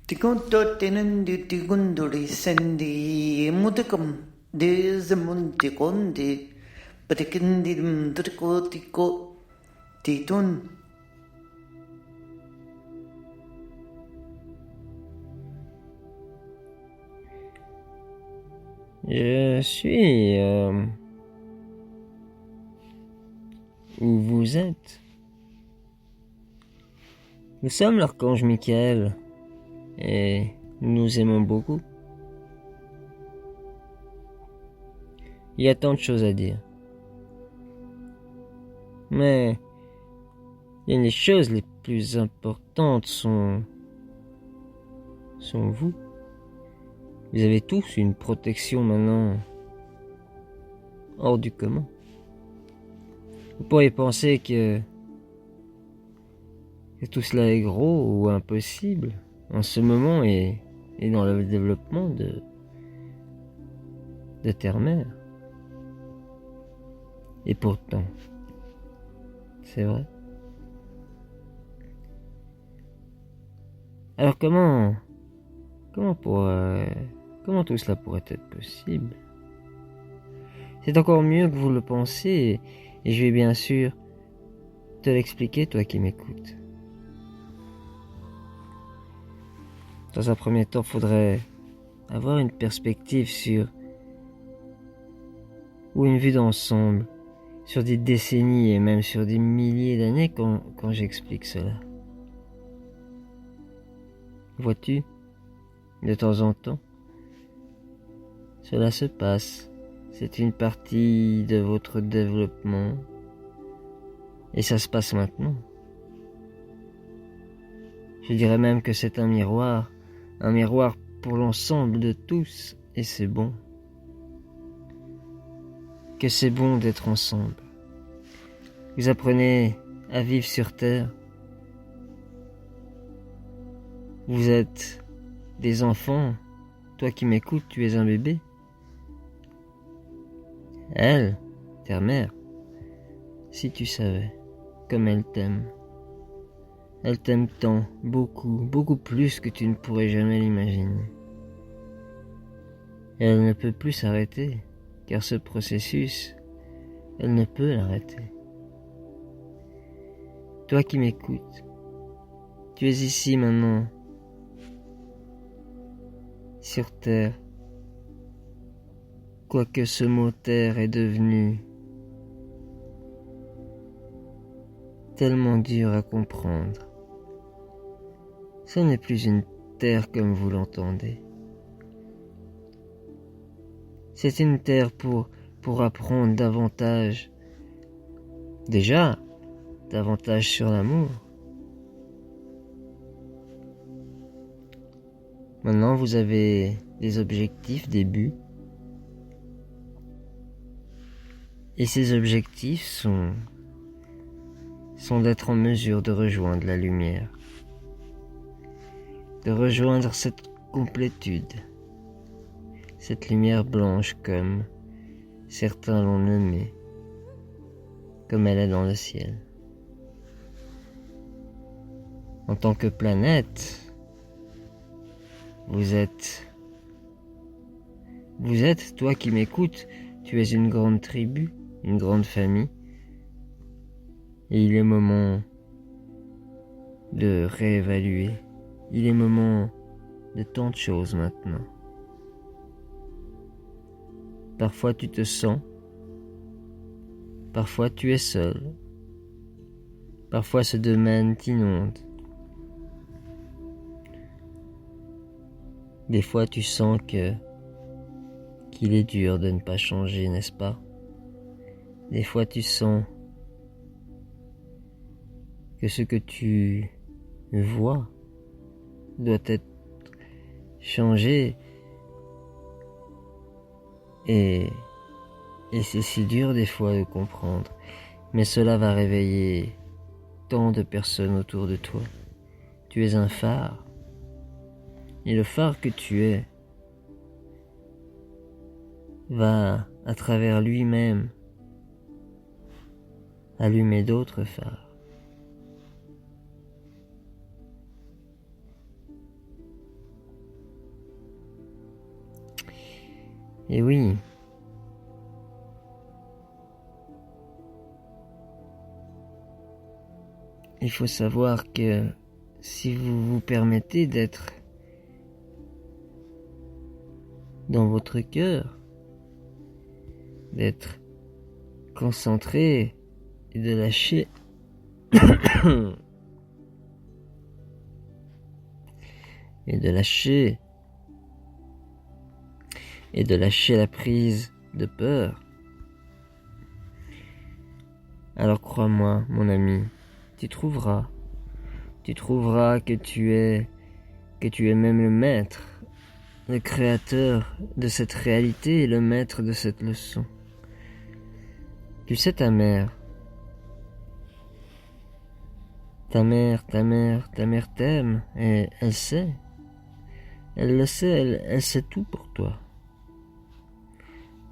Tikuntotinandi tikunduri sendi mudikum dezamuntikondi patikindim trikotiko titun. Je suis où vous êtes. Nous sommes l'archange Michael et nous nous aimons beaucoup. Il y a tant de choses à dire. Mais les choses les plus importantes sont vous. Vous avez tous une protection maintenant hors du commun. Vous pourriez penser que tout cela est gros ou impossible en ce moment et dans le développement de Terre-Mère. Et pourtant, c'est vrai. Alors comment tout cela pourrait être possible? C'est encore mieux que vous le pensez et je vais bien sûr te l'expliquer, toi qui m'écoutes. Dans un premier temps, faudrait avoir une perspective ou une vue d'ensemble sur des décennies et même sur des milliers d'années quand j'explique cela. Vois-tu, de temps en temps, cela se passe. C'est une partie de votre développement et ça se passe maintenant. Je dirais même que c'est un miroir pour l'ensemble de tous et c'est bon. Que c'est bon d'être ensemble. Vous apprenez à vivre sur Terre. Vous êtes des enfants. Toi qui m'écoutes, tu es un bébé. Elle, ta mère, si tu savais comme elle t'aime. Elle t'aime tant, beaucoup, beaucoup plus que tu ne pourrais jamais l'imaginer. Et elle ne peut plus s'arrêter, car ce processus, elle ne peut l'arrêter. Toi qui m'écoutes, tu es ici maintenant, sur Terre, quoique ce mot terre est devenu tellement dur à comprendre. Ce n'est plus une terre comme vous l'entendez. C'est une terre pour apprendre davantage. Déjà, davantage sur l'amour. Maintenant, vous avez des objectifs, des buts. Et ces objectifs sont d'être en mesure de rejoindre la lumière. De rejoindre cette complétude. Cette lumière blanche comme certains l'ont nommée. Comme elle est dans le ciel. En tant que planète, vous êtes, toi qui m'écoutes, tu es une grande tribu, une grande famille. Et il est moment de réévaluer. Il est moment de tant de choses maintenant. Parfois tu te sens, parfois tu es seul, parfois ce domaine t'inonde. Des fois tu sens qu'il est dur de ne pas changer, n'est-ce pas? Des fois tu sens que ce que tu vois doit être changé et c'est si dur des fois de comprendre, mais cela va réveiller tant de personnes autour de toi. Tu es un phare et le phare que tu es va à travers lui-même allumer d'autres phares. Et oui, il faut savoir que si vous vous permettez d'être dans votre cœur, d'être concentré et de lâcher et de lâcher la prise de peur, alors crois-moi, mon ami, tu trouveras que tu es même le maître, le créateur de cette réalité et le maître de cette leçon. Tu sais, ta mère t'aime et elle sait. Elle le sait, elle sait tout pour toi.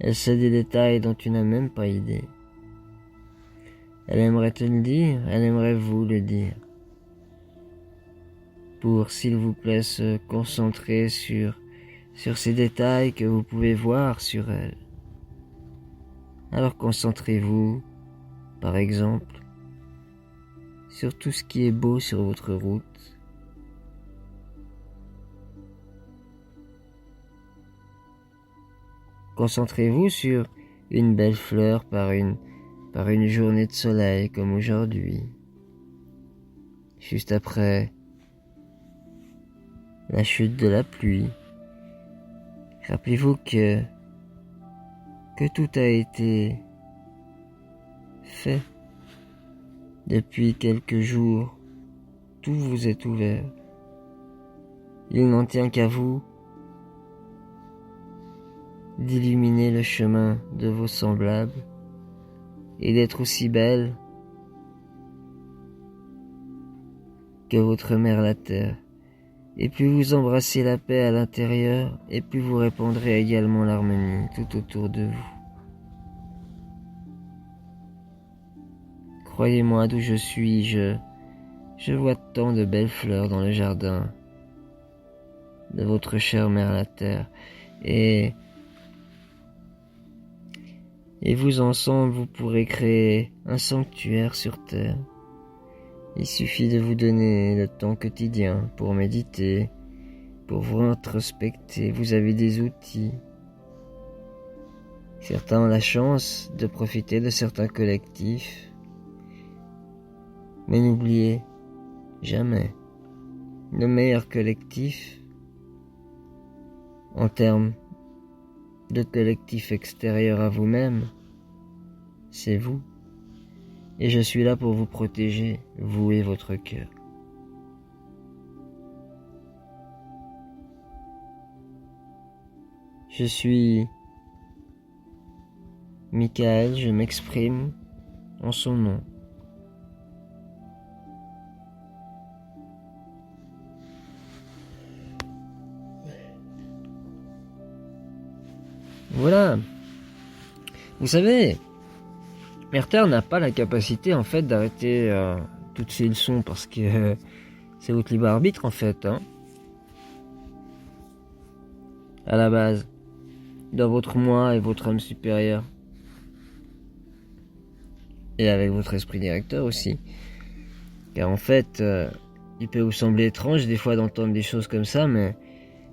Elle sait des détails dont tu n'as même pas idée. Elle aimerait te le dire, elle aimerait vous le dire. Pour, s'il vous plaît, se concentrer sur ces détails que vous pouvez voir sur elle. Alors concentrez-vous, par exemple, sur tout ce qui est beau sur votre route. Concentrez-vous sur une belle fleur par une journée de soleil comme aujourd'hui. Juste après la chute de la pluie. Rappelez-vous que tout a été fait depuis quelques jours. Tout vous est ouvert. Il n'en tient qu'à vous d'illuminer le chemin de vos semblables et d'être aussi belle que votre mère la terre. Et plus vous embrassez la paix à l'intérieur, et plus vous répandrez également l'harmonie tout autour de vous. Croyez-moi, d'où je suis, je vois tant de belles fleurs dans le jardin de votre chère mère la terre. Et vous ensemble, vous pourrez créer un sanctuaire sur terre. Il suffit de vous donner le temps quotidien pour méditer, pour vous introspecter. Vous avez des outils. Certains ont la chance de profiter de certains collectifs. Mais n'oubliez jamais, le meilleur collectif, en termes de collectif extérieur à vous-même, c'est vous. Et je suis là pour vous protéger, vous et votre cœur. Je suis Michael, je m'exprime en son nom. Voilà. Vous savez, Mère Terre n'a pas la capacité en fait d'arrêter toutes ces leçons parce que c'est votre libre arbitre en fait. À la base, dans votre moi et votre âme supérieure. Et avec votre esprit directeur aussi. Car en fait, il peut vous sembler étrange des fois d'entendre des choses comme ça, mais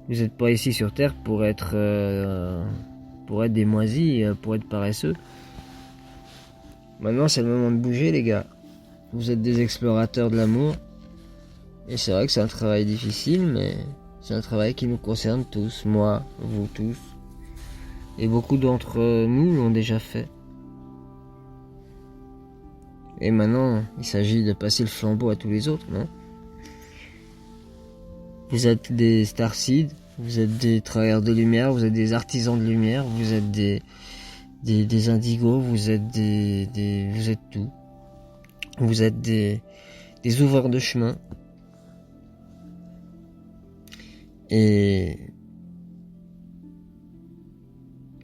vous n'êtes pas ici sur Terre pour être des moisis, pour être paresseux. Maintenant, c'est le moment de bouger, les gars. Vous êtes des explorateurs de l'amour. Et c'est vrai que c'est un travail difficile, mais c'est un travail qui nous concerne tous. Moi, vous tous. Et beaucoup d'entre nous l'ont déjà fait. Et maintenant, il s'agit de passer le flambeau à tous les autres, non ? Vous êtes des starseeds, vous êtes des travailleurs de lumière, vous êtes des artisans de lumière, vous êtes des indigos, vous êtes vous êtes tout. Vous êtes des ouvreurs de chemin. Et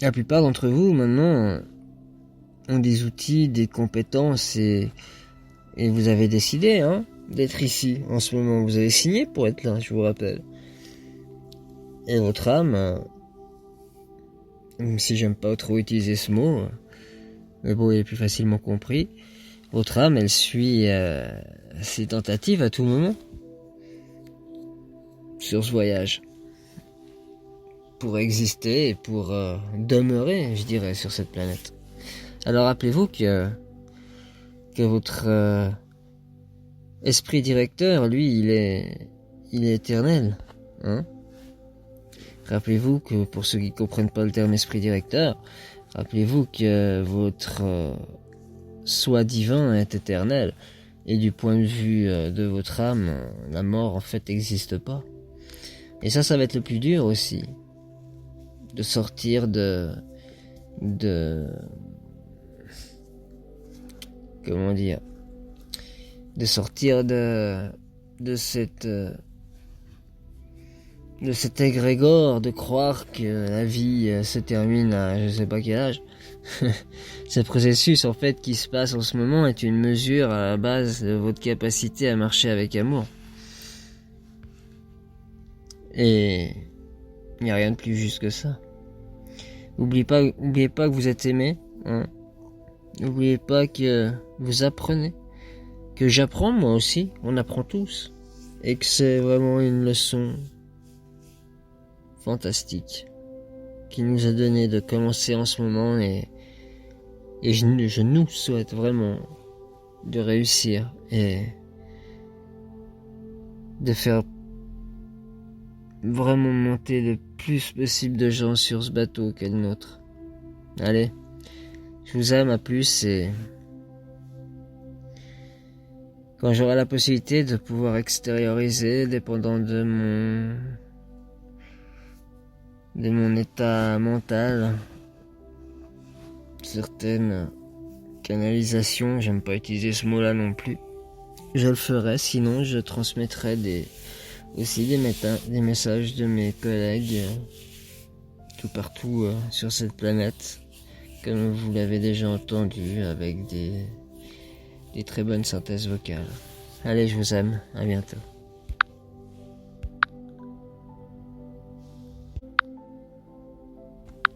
la plupart d'entre vous, maintenant, ont des outils, des compétences et vous avez décidé, d'être ici en ce moment. Vous avez signé pour être là, je vous rappelle. Et votre âme même si j'aime pas trop utiliser ce mot, mais bon, il est plus facilement compris. Votre âme, elle suit ses tentatives à tout moment sur ce voyage. Pour exister et pour demeurer, je dirais, sur cette planète. Alors rappelez-vous que votre esprit directeur, lui, il est éternel. Hein? Rappelez-vous que, pour ceux qui ne comprennent pas le terme esprit directeur, rappelez-vous que votre soi divin est éternel. Et du point de vue de votre âme, la mort en fait n'existe pas. Et ça va être le plus dur aussi. De sortir comment dire, de sortir de cet égrégore, de croire que la vie se termine à je sais pas quel âge. Ce processus en fait qui se passe en ce moment est une mesure à la base de votre capacité à marcher avec amour. Et il n'y a rien de plus juste que ça. Oubliez pas que vous êtes aimé. Hein. N'oubliez pas que vous apprenez. Que j'apprends moi aussi. On apprend tous. Et que c'est vraiment une leçon fantastique qui nous a donné de commencer en ce moment. Et je nous souhaite vraiment de réussir et de faire vraiment monter le plus possible de gens sur ce bateau qu'est le nôtre. Allez, je vous aime, à plus, et quand j'aurai la possibilité de pouvoir extérioriser, dépendant de mon état mental, certaines canalisations, j'aime pas utiliser ce mot-là non plus, je le ferai, sinon je transmettrai aussi des messages de mes collègues tout partout sur cette planète, comme vous l'avez déjà entendu, avec des très bonnes synthèses vocales. Allez, je vous aime, à bientôt.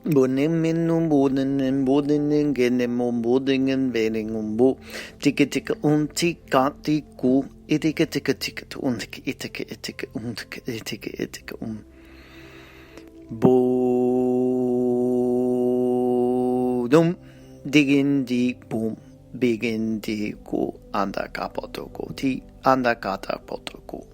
Bonemenu bodenen bodenen genemo bodingen veningumbo tika tika tika tiku itika tika tika itika itika itika itika bodum digin di boom begin di go anda kapotoko ti anda kata potoko